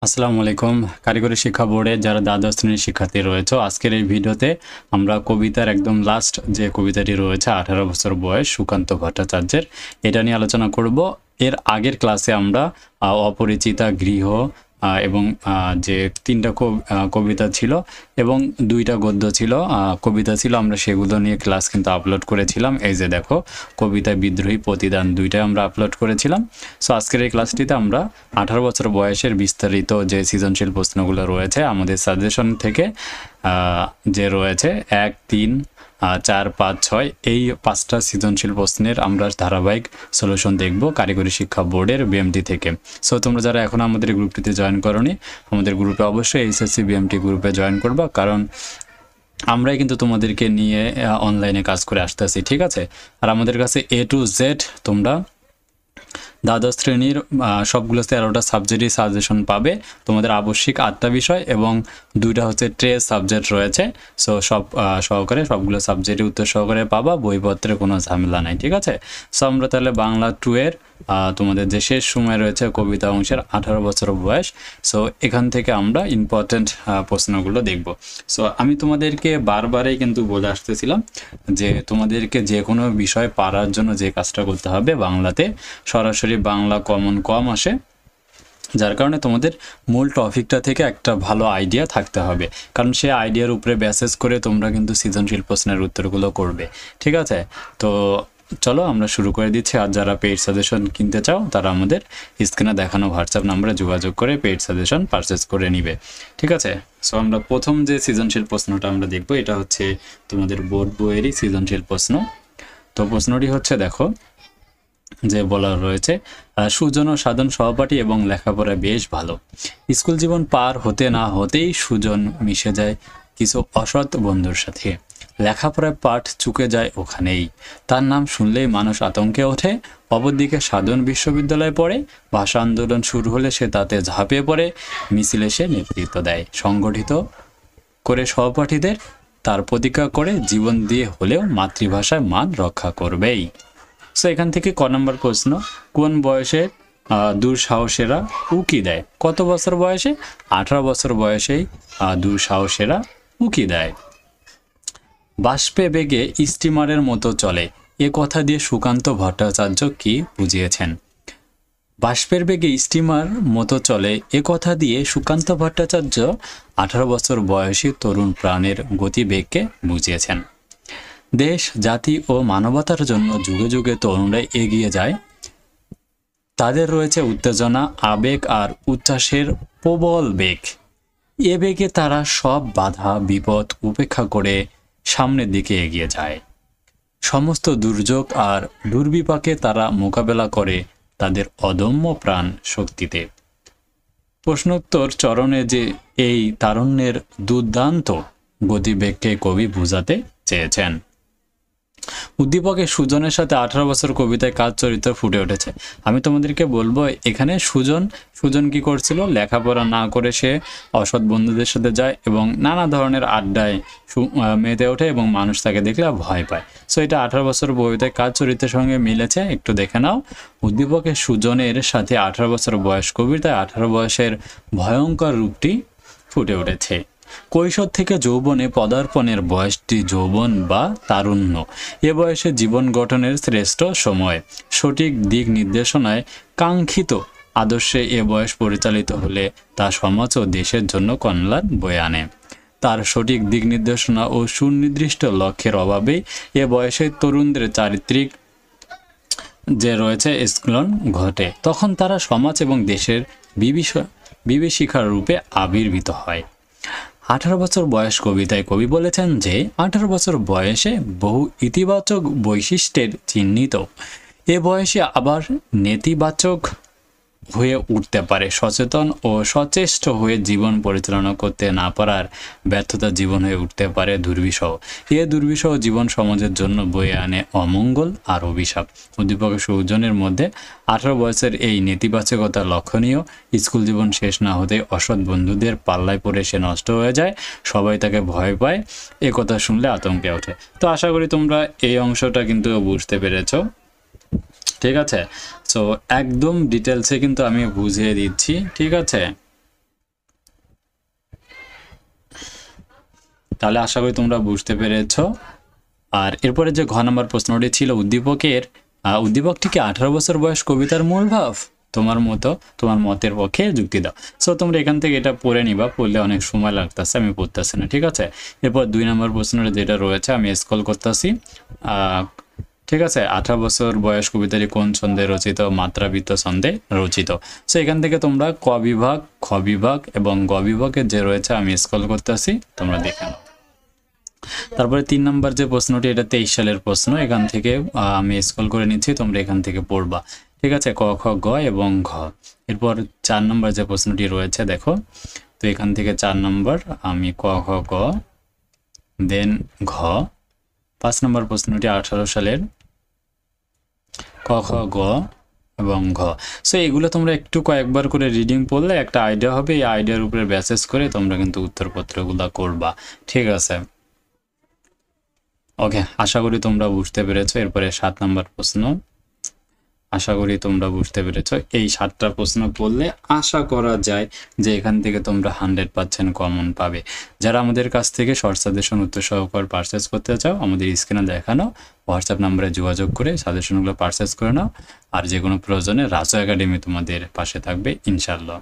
আসসালামু আলাইকুম। কারিগরি শিক্ষা বোর্ডে যারা দ্বাদশ শ্রেণীর শিক্ষার্থী রয়েছে, আজকের এই ভিডিওতে আমরা কবিতার একদম লাস্ট যে কবিতাটি রয়েছে 18 বছর বয়স সুকান্ত ভট্টাচার্যের, এটা নিয়ে আলোচনা করব। এর আগের ক্লাসে আমরা অপরিচিতা, গৃহ এবং যে তিনটা কবিতা ছিল এবং দুইটা গদ্য ছিল, কবিতা ছিল, আমরা সেগুলো নিয়ে ক্লাস কিন্তু আপলোড করেছিলাম। এই যে দেখো, কবিতা, বিদ্রোহী, প্রতিদান দুইটাই আমরা আপলোড করেছিলাম। সো আজকের এই ক্লাসটিতে আমরা 18 বছর বয়সের বিস্তারিত যে সৃজনশীল প্রশ্নগুলো রয়েছে আমাদের সাজেশন থেকে, যে রয়েছে 1, 3, 4, 5, 6 এই 5টা সৃজনশীল প্রশ্নের আমরা ধারাবাহিক সলিউশন দেখব কারিগরি শিক্ষা বোর্ডের বিএমটি থেকে। সো তোমরা যারা এখন আমাদের গ্রুপটিতে জয়েন করোনি, আমাদের গ্রুপে অবশ্যই এইচএসসি বিএমটি গ্রুপে জয়েন করবা, কারণ আমরাই কিন্তু তোমাদেরকে নিয়ে অনলাইনে কাজ করে আসতেছি, ঠিক আছে? আর আমাদের কাছে A to Z তোমরা দ্বাদশ শ্রেণীর সবগুলো 13টা সাবজেক্টই সাজেশন পাবে। তোমাদের আবশ্যিক 8টা বিষয় এবং 2টা হচ্ছে ট্রেস সাবজেক্ট রয়েছে। সো সব সহকারে সবগুলো সাবজেক্টই উত্তর সহকারে পাবা, বইপত্রে কোনো ঝামেলা নাই, ঠিক আছে? সো আমরা তাহলে বাংলা 2 এর তোমাদের যে শেষ সময় রয়েছে কবিতা অংশের 18 বছর বয়স, সো এখান থেকে আমরা ইম্পর্টেন্ট প্রশ্নগুলো দেখব। সো আমি তোমাদেরকে বারবারই কিন্তু বলে আসতেছিলাম যে তোমাদেরকে যে কোনো বিষয় পারার জন্য যে কাজটা করতে হবে, বাংলাতে সরাসরি বাংলা কমন কম আসে, যার কারণে তোমাদের মূল টপিকটা থেকে একটা ভালো আইডিয়া থাকতে হবে, কারণ সেই আইডিয়ার উপরে বেসিস করে তোমরা কিন্তু সৃজনশীল প্রশ্নের উত্তরগুলো করবে, ঠিক আছে? তো চলো আমরা শুরু করে দিচ্ছি। আর যারা পেইড সাজেশন কিনতে চাও তারা আমাদের স্ক্রিনে দেখানো হোয়াটসঅ্যাপ নম্বরে যোগাযোগ করে পেইড সাজেশন পারচেস করে নিবে, ঠিক আছে? সো আমরা প্রথম যে সৃজনশীল প্রশ্নটা আমরা দেখব, এটা হচ্ছে তোমাদের বোর্ড বইয়েরই সৃজনশীল প্রশ্ন। তো প্রশ্নটি হচ্ছে, দেখো যে বলা রয়েছে, সুজন ও সাধন সহপাঠী এবং লেখাপড়া বেশ ভালো। স্কুল জীবন পার হতে না হতেই সুজন মিশে যায় কিছু অসৎ বন্ধুর সাথে। লেখাপড়ায় পাঠ চুকে যায় ওখানেই। তার নাম শুনলেই মানুষ আতঙ্কে ওঠে। অপরদিকে সাধন বিশ্ববিদ্যালয়ে পড়ে। ভাষা আন্দোলন শুরু হলে সে তাতে ঝাঁপিয়ে পড়ে। মিছিলে সে নেতৃত্ব দেয়। সংগঠিত করে সহপাঠীদের তার প্রতিজ্ঞা করে জীবন দিয়ে হলেও মাতৃভাষায় মান রক্ষা করবেই। সো এখান থেকে ক নম্বর প্রশ্ন, কোন বয়সে দুঃসাহসেরা উকি দেয়? কত বছর বয়সে? 18 বছর বয়সেই দুঃসাহসেরা উকি দেয়। বাষ্পে বেগে স্টিমারের মতো চলে, এ কথা দিয়ে সুকান্ত ভট্টাচার্য কি বুঝিয়েছেন? বাষ্পের বেগে স্টিমার মতো চলে, এ কথা দিয়ে সুকান্ত ভট্টাচার্য 18 বছর বয়সী তরুণ প্রাণের গতিবেগকে বুঝিয়েছেন। দেশ, জাতি ও মানবতার জন্য যুগে যুগে তরুণরা এগিয়ে যায়। তাদের রয়েছে উত্তেজনা, আবেগ আর উচ্ছ্বাসের প্রবল বেগ। এ বেগে তারা সব বাধা বিপদ উপেক্ষা করে সামনের দিকে এগিয়ে যায়। সমস্ত দুর্যোগ আর দুর্বিপাকে তারা মোকাবেলা করে তাদের অদম্য প্রাণ শক্তিতে। প্রশ্নোত্তর চরণে যে এই তারুণ্যের দুর্দান্ত গতিবেগকে কবি বোঝাতে চেয়েছেন। উদ্দীপকে সুজনের সাথে 18 বছর কবিতায় কাজ চরিত্র ফুটে উঠেছে। আমি তোমাদেরকে বলবো, এখানে সুজন কি করছিল? লেখাপড়া না করে সে অসৎ বন্ধুদের সাথে যায় এবং নানা ধরনের আড্ডায় মেতে ওঠে এবং মানুষ তাকে দেখলে ভয় পায়। সো এটা 18 বছর কবিতায় কাজ চরিত্রের সঙ্গে মিলেছে, একটু দেখে নাও। উদ্দীপকে সুজনের সাথে 18 বছর বয়স কবিতায় 18 বয়সের ভয়ঙ্কর রূপটি ফুটে উঠেছে। কৈশোর থেকে যৌবনে পদার্পণের বয়সটি যৌবন বা তারুণ্য। এ বয়সে জীবন গঠনের শ্রেষ্ঠ সময়। সঠিক দিক নির্দেশনায় কাঙ্ক্ষিত আদর্শে এ বয়স পরিচালিত হলে তা সমাজ ও দেশের জন্য কল্যাণ বয়ে আনে। তার সঠিক দিক নির্দেশনা ও সুনির্দিষ্ট লক্ষ্যের অভাবেই এ বয়সে তরুণদের চারিত্রিক যে রয়েছে স্খলন ঘটে। তখন তারা সমাজ এবং দেশের বিভীষিকার রূপে আবির্ভূত হয়। 18 বছর বয়স কবিতায় কবি বলেছেন যে 18 বছর বয়সে বহু ইতিবাচক বৈশিষ্ট্যের চিহ্নিত। এ বয়সে আবার নেতিবাচক হয়ে উঠতে পারে। সচেতন ও সচেষ্ট হয়ে জীবন পরিচালনা করতে না পারার ব্যর্থতা জীবন হয়ে উঠতে পারে দুর্বিষহ। এ দুর্বিষহ জীবন সমাজের জন্য বয়ে আনে অমঙ্গল আর অভিশাপ। উদ্দীপক সুজনের মধ্যে 18 বয়সের এই নেতিবাচকতা লক্ষণীয়। স্কুল জীবন শেষ না হতে অসৎ বন্ধুদের পাল্লায় পড়ে সে নষ্ট হয়ে যায়। সবাই তাকে ভয় পায়। এ কথা শুনলে আতঙ্কে ওঠে। তো আশা করি তোমরা এই অংশটা কিন্তু বুঝতে পেরেছো, ঠিক আছে? সো একদম ডিটেলসে কিন্তু আমি বুঝিয়ে দিচ্ছি, ঠিক আছে? তাহলে আশা করি তোমরা বুঝতে পেরেছো। আর এরপরে যে ঘ নম্বর প্রশ্নটি ছিল উদ্দীপকটি কি 18 বছর বয়স কবিতার মূল ভাব? তোমার মতের পক্ষে যুক্তি দাও। সো তোমরা এখান থেকে এটা পড়ে নিবা, পড়লে অনেক সময় লাগতেছে, আমি পড়তেছি না, ঠিক আছে। এরপর 2 নম্বর প্রশ্নটা যেটা রয়েছে আমি স্ক্রল করতেছি। ঠিক আছে, 18 বছর বয়স কবিতাটি কোন ছন্দে রচিত? মাত্রাবৃত্ত ছন্দে রচিত। সো এখান থেকে তোমরা ক বিভাগ, খ বিভাগ এবং গ বিভাগের যে রয়েছে আমি স্ক্রল করতেছি, তোমরা দেখে নাও। তারপরে 3 নম্বর যে প্রশ্নটি, এটা 23 সালের প্রশ্ন, এখান থেকে আমি স্ক্রল করে নিচ্ছি, তোমরা এখান থেকে পড়বা, ঠিক আছে, ক খ গ এবং ঘ। এরপর 4 নম্বর যে প্রশ্নটি রয়েছে দেখো, তো এখান থেকে 4 নম্বর আমি ক খ গ দেন ঘ। 5 নম্বর প্রশ্নটি 18 সালের ক খ গ এবং ঘ। সো এগুলো তোমরা একটু কয়েকবার করে রিডিং পড়লে একটা আইডিয়া হবে, এই আইডিয়ার উপরে বেসিস করে তোমরা কিন্তু উত্তরপত্রগুলো করবা, ঠিক আছে। ওকে, আশা করি তোমরা বুঝতে পেরেছো। এরপরে 7 নম্বর প্রশ্ন, আশা করি তোমরা বুঝতে পেরেছো। এই 7টা প্রশ্ন পড়লে আশা করা যায় যে এখান থেকে তোমরা 100% কমন পাবে। যারা আমাদের কাছ থেকে শর্ট সাজেশন উত্তর সহকারে পারচেস করতে চাও, আমাদের স্ক্রিনে দেখানো হোয়াটসঅ্যাপ নাম্বারে যোগাযোগ করে সাজেশনগুলো পারচেস করে নাও। আর যে কোনো প্রয়োজনে রাজু একাডেমি তোমাদের পাশে থাকবে ইনশাল্লাহ।